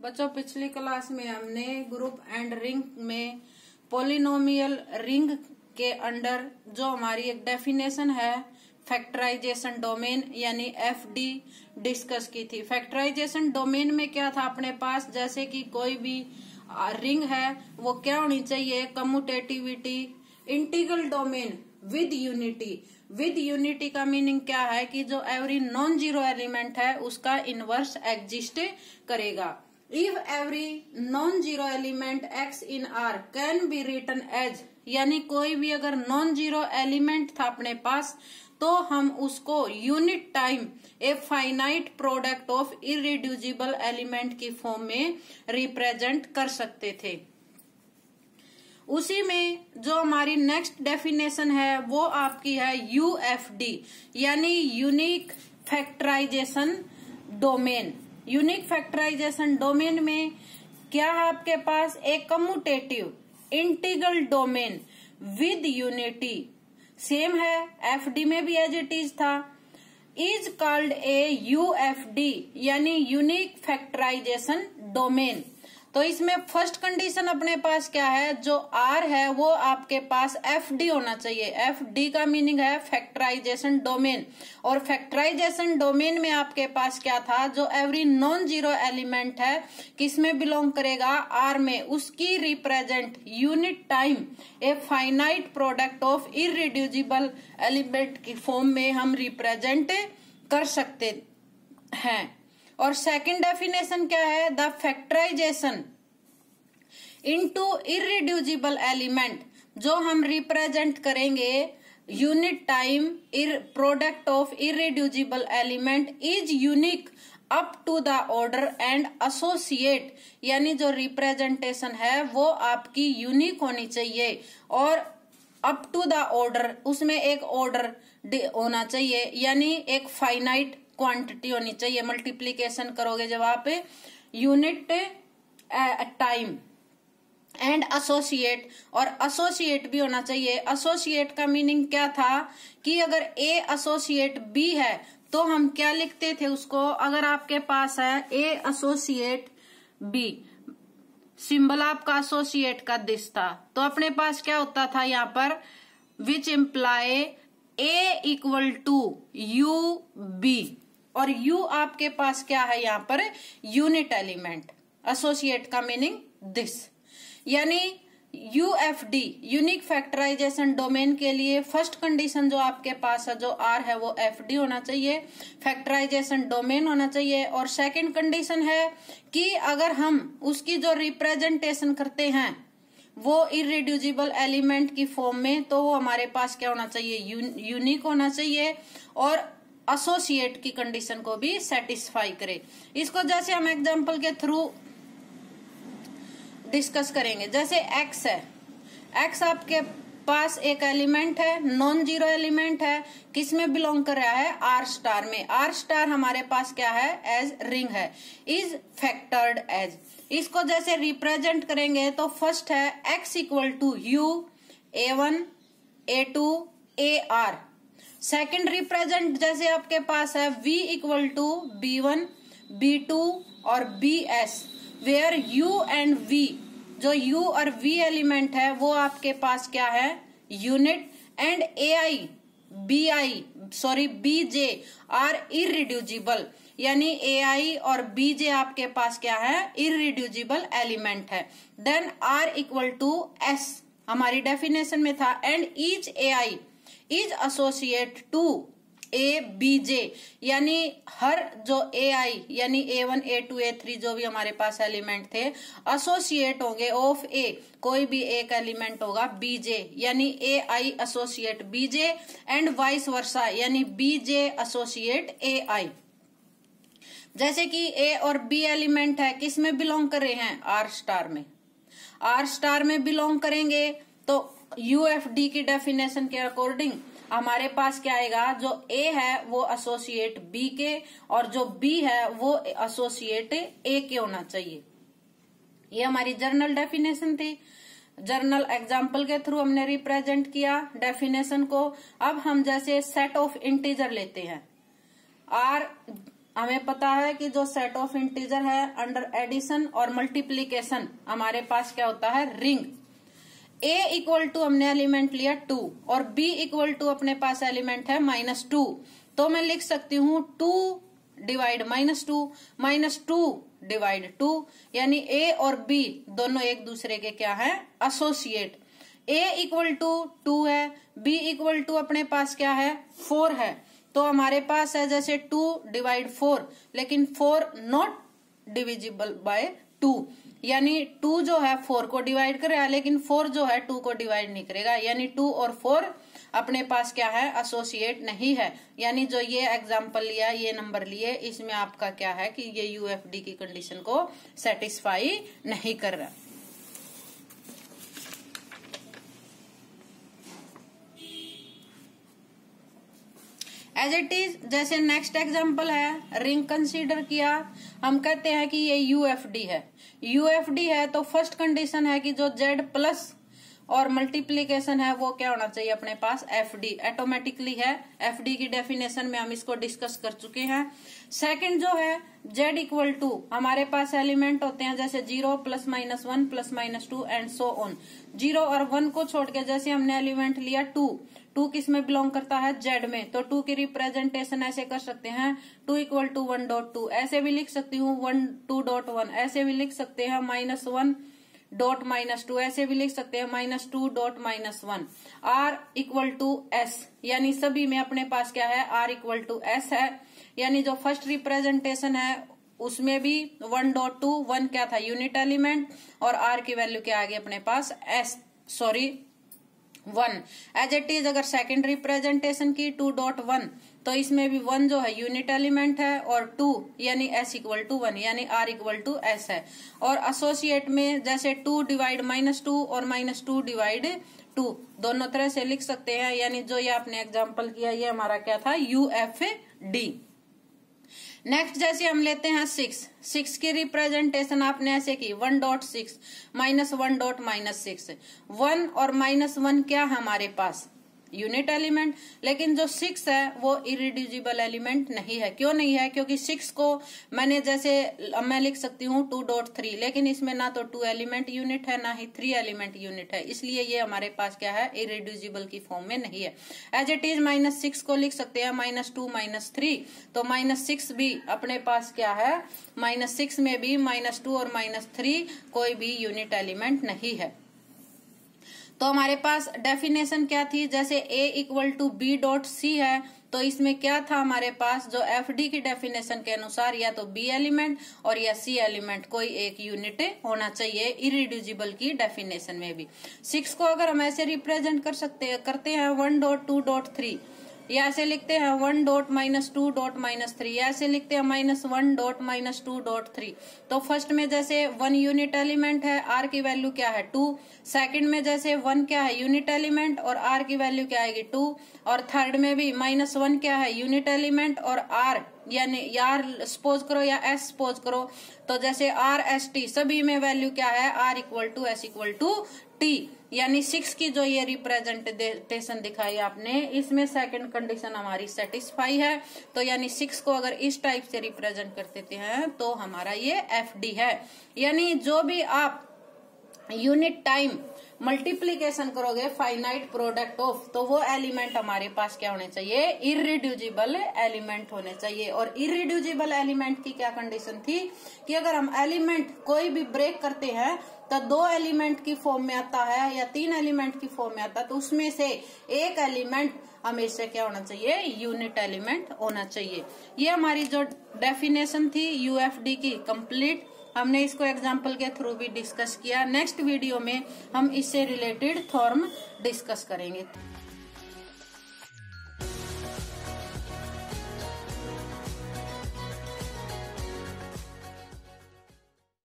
बच्चों, पिछली क्लास में हमने ग्रुप एंड रिंग में पॉलिनोमियल रिंग के अंडर जो हमारी एक डेफिनेशन है फैक्टराइजेशन डोमेन यानी एफडी डिस्कस की थी। फैक्टराइजेशन डोमेन में क्या था अपने पास, जैसे कि कोई भी रिंग है वो क्या होनी चाहिए, commutativity, integral domain with unity. With unity का मीनिंग क्या है कि जो एवरी नॉन जीरो एलिमेंट है उसका इनवर्स एग्जिस्ट करेगा। If every non zero element x in R can be written as, यानी कोई भी अगर नॉन जीरो एलिमेंट था अपने पास तो हम उसको unit time a finite product of irreducible element की फॉर्म में रिप्रेजेंट कर सकते थे। उसी में जो हमारी नेक्स्ट डेफिनेशन है वो आपकी है यूएफडी यानी unique factorisation domain. Unique factorisation domain में क्या है आपके पास, एक commutative integral domain with unity, same है एफडी में भी एज इट इज था, इज कॉल्ड ए यूएफडी यानी यूनिक फैक्टराइजेशन डोमेन। तो इसमें फर्स्ट कंडीशन अपने पास क्या है, जो आर है वो आपके पास एफडी होना चाहिए। एफडी का मीनिंग है फैक्टराइजेशन डोमेन, और फैक्टराइजेशन डोमेन में आपके पास क्या था, जो एवरी नॉन जीरो एलिमेंट है किसमें बिलोंग करेगा, आर में, उसकी represent unit time a finite product of irreducible element की फॉर्म में हम रिप्रेजेंट कर सकते हैं। और सेकंड डेफिनेशन क्या है, the factorization into irreducible element, जो हम रिप्रेजेंट करेंगे unit time product of irreducible element is unique up to the order and associate, यानी जो रिप्रेजेंटेशन है वो आपकी यूनिक होनी चाहिए और अप टू द ऑर्डर, उसमें एक ऑर्डर होना चाहिए यानी एक फाइनाइट क्वांटिटी होनी चाहिए। मल्टीप्लीकेशन करोगे जब आप यूनिट टाइम एंड एसोसिएट, और एसोसिएट भी होना चाहिए। एसोसिएट का मीनिंग क्या था कि अगर ए एसोसिएट बी है तो हम क्या लिखते थे उसको, अगर आपके पास है ए एसोसिएट बी, सिंबल आपका एसोसिएट का दिस था, तो अपने पास क्या होता था यहाँ पर, which imply A equal to U B, और यू आपके पास क्या है यहाँ पर, यूनिट एलिमेंट। एसोसिएट का मीनिंग दिस, यानी यूएफडी यूनिक फैक्टराइजेशन डोमेन के लिए फर्स्ट कंडीशन जो आपके पास है, जो आर है वो एफडी होना चाहिए, फैक्टराइजेशन डोमेन होना चाहिए। और सेकंड कंडीशन है कि अगर हम उसकी जो रिप्रेजेंटेशन करते हैं वो इरिड्यूसिबल एलिमेंट की फॉर्म में, तो वो हमारे पास क्या होना चाहिए, यूनिक होना चाहिए और एसोसिएट की कंडीशन को भी सेटिस्फाई करे। इसको जैसे हम एग्जांपल के थ्रू डिस्कस करेंगे। जैसे एक्स है, एक्स आपके पास एक एलिमेंट है, नॉन जीरो एलिमेंट है, किसमें बिलोंग कर रहा है, आर स्टार में। आर स्टार हमारे पास क्या है, एज रिंग है, इज फैक्टर्ड एज। इसको जैसे रिप्रेजेंट करेंगे तो फर्स्ट है x equal to u A1 A2 AR। Second represent जैसे आपके पास है V equal to B1 B2 और BS, where U and V, जो U और V एलिमेंट है वो आपके पास क्या है, unit, and BJ are irreducible, यानी AI और BJ आपके पास क्या है, इरिड्यूसिबल एलिमेंट है। Then R equal to S हमारी डेफिनेशन में था, and each AI is associate to ABJ, यानी हर जो AI यानी A1 A2 A3 जो भी हमारे पास एलिमेंट थे एसोसिएट होंगे ऑफ A, कोई भी एक एलिमेंट होगा BJ, यानी AI associate BJ and vice versa, यानी BJ एसोसिएट AI। जैसे कि A और B एलिमेंट है, किस में बिलोंग कर रहे हैं, R स्टार में। R स्टार में बिलोंग करेंगे तो यूएफडी की डेफिनेशन के अकॉर्डिंग हमारे पास क्या आएगा, जो A है वो एसोसिएट B के और जो B है वो एसोसिएट A के होना चाहिए। ये हमारी जर्नल डेफिनेशन थी। जर्नल एग्जाम्पल के थ्रू हमने रिप्रेजेंट किया डेफिनेशन को। अब हम जैसे सेट ऑफ इंटीजर लेते हैं, आर हमें पता है कि जो सेट ऑफ इंटीजर है अंडर एडिशन और मल्टीप्लीकेशन हमारे पास क्या होता है, रिंग। a इक्वल टू हमने एलिमेंट लिया 2 और b इक्वल टू अपने पास एलिमेंट है -2, तो मैं लिख सकती हूँ 2 डिवाइड -2 डिवाइड 2, यानी a और b दोनों एक दूसरे के क्या है, एसोसिएट। a इक्वल टू 2 है, b इक्वल टू अपने पास क्या है, 4 है, तो हमारे पास है जैसे 2 डिवाइड 4, लेकिन 4 नॉट डिविजिबल बाय 2, यानी 2 जो है 4 को डिवाइड करेगा, लेकिन 4 जो है 2 को डिवाइड नहीं करेगा, यानी 2 और 4 अपने पास क्या है, एसोसिएट नहीं है। यानी जो ये एग्जांपल लिया, ये नंबर लिए, इसमें आपका क्या है कि ये यूएफडी की कंडीशन को सेटिस्फाई नहीं कर रहा। एज इट इज जैसे नेक्स्ट एग्जांपल है, रिंग कंसीडर किया, हम कहते हैं कि ये यूएफडी है। यूएफडी है तो फर्स्ट कंडीशन है कि जो जेड प्लस और मल्टीप्लीकेशन है वो क्या होना चाहिए अपने पास, एफडी ऑटोमेटिकली है। एफडी की डेफिनेशन में हम इसको डिस्कस कर चुके हैं। सेकंड जो है जेड इक्वल टू, हमारे पास एलिमेंट होते हैं जैसे 0 +-1 +-2 एंड सो ऑन। 0 और 1 को छोड़ के जैसे हमने एलिमेंट लिया 2 किस में बिलोंग करता है, जेड में, तो 2 की रिप्रेजेंटेशन ऐसे कर सकते हैं 2 = 1.2, ऐसे भी लिख सकती हूँ 2.1, ऐसे भी लिख सकते हैं -1.-2, ऐसे भी लिख सकते हैं -2.-1। r = s, यानी सभी में अपने पास क्या है, r = s है, यानी जो फर्स्ट रिप्रेजेंटेशन है उसमें भी 1.2, 1 क्या था, यूनिट एलिमेंट, और r की वैल्यू क्या आ गई अपने पास 1। एज इट इज अगर सेकेंड रिप्रेजेंटेशन की 2.1, तो इसमें भी 1 जो है यूनिट एलिमेंट है, और 2 यानी s = 1, यानी r = s है। और एसोसिएट में जैसे 2 डिवाइड -2 और -2 डिवाइड 2 दोनों तरह से लिख सकते हैं, यानी जो ये आपने एग्जांपल किया ये हमारा क्या था, यूएफडी। नेक्स्ट जैसे हम लेते हैं 6 की रिप्रेजेंटेशन आपने ऐसे की 1.6 -1.-6, 1 और -1 क्या है हमारे पास, यूनिट एलिमेंट, लेकिन जो 6 है वो इरिड्यूसिबल एलिमेंट नहीं है। क्यों नहीं है, क्योंकि 6 को मैंने जैसे मैं लिख सकती हूँ 2.3, लेकिन इसमें ना तो 2 एलिमेंट यूनिट है ना ही 3 एलिमेंट यूनिट है, इसलिए ये हमारे पास क्या है, इरिड्यूसिबल की फॉर्म में नहीं है। एज इट इज -6 को लिख सकते हैं -2 -3, तो -6 भी अपने पास क्या है, -6 में भी -2 और -3 कोई भी यूनिट एलिमेंट नहीं है। तो हमारे पास डेफिनेशन क्या थी, जैसे a = b.c है, तो इसमें क्या था हमारे पास, जो एफडी की डेफिनेशन के अनुसार या तो b एलिमेंट और या c एलिमेंट कोई एक यूनिट होना चाहिए, इरिड्यूसिबल की डेफिनेशन में भी। 6 को अगर हम ऐसे रिप्रेजेंट करते हैं 1.2.3, या ऐसे लिखते हैं 1.-2.-3, या ऐसे लिखते हैं -1.-2.3, तो फर्स्ट में जैसे 1 यूनिट एलिमेंट है, r की वैल्यू क्या है 2, सेकंड में जैसे 1 क्या है यूनिट एलिमेंट और r की वैल्यू क्या आएगी 2, और थर्ड में भी -1 क्या है यूनिट एलिमेंट और r, यानी यार सपोज करो या s सपोज करो, तो जैसे r s t सभी में वैल्यू क्या है, r = s = t, यानी 6 की जो ये रिप्रेजेंटेशन दिखाई आपने, इसमें सेकंड कंडीशन हमारी सेटिस्फाई है। तो यानी 6 को अगर इस टाइप से रिप्रेजेंट कर देते हैं तो हमारा ये एफडी है। यानी जो भी आप यूनिट टाइम मल्टीप्लीकेशन करोगे फाइनाइट प्रोडक्ट ऑफ, तो वो एलिमेंट हमारे पास क्या होने चाहिए, इरिड्यूसिबल एलिमेंट होने चाहिए। और इरिड्यूसिबल एलिमेंट की क्या कंडीशन थी कि अगर हम एलिमेंट कोई भी ब्रेक करते हैं तो 2 एलिमेंट की फॉर्म में आता है या 3 एलिमेंट की फॉर्म में आता है, तो उसमें से एक एलिमेंट हमेशा क्या होना चाहिए, यूनिट एलिमेंट होना चाहिए। ये हमारी जो डेफिनेशन थी यूएफडी की कंप्लीट, हमने इसको एग्जाम्पल के थ्रू भी डिस्कस किया। नेक्स्ट वीडियो में हम इससे रिलेटेड थ्योरम डिस्कस करेंगे।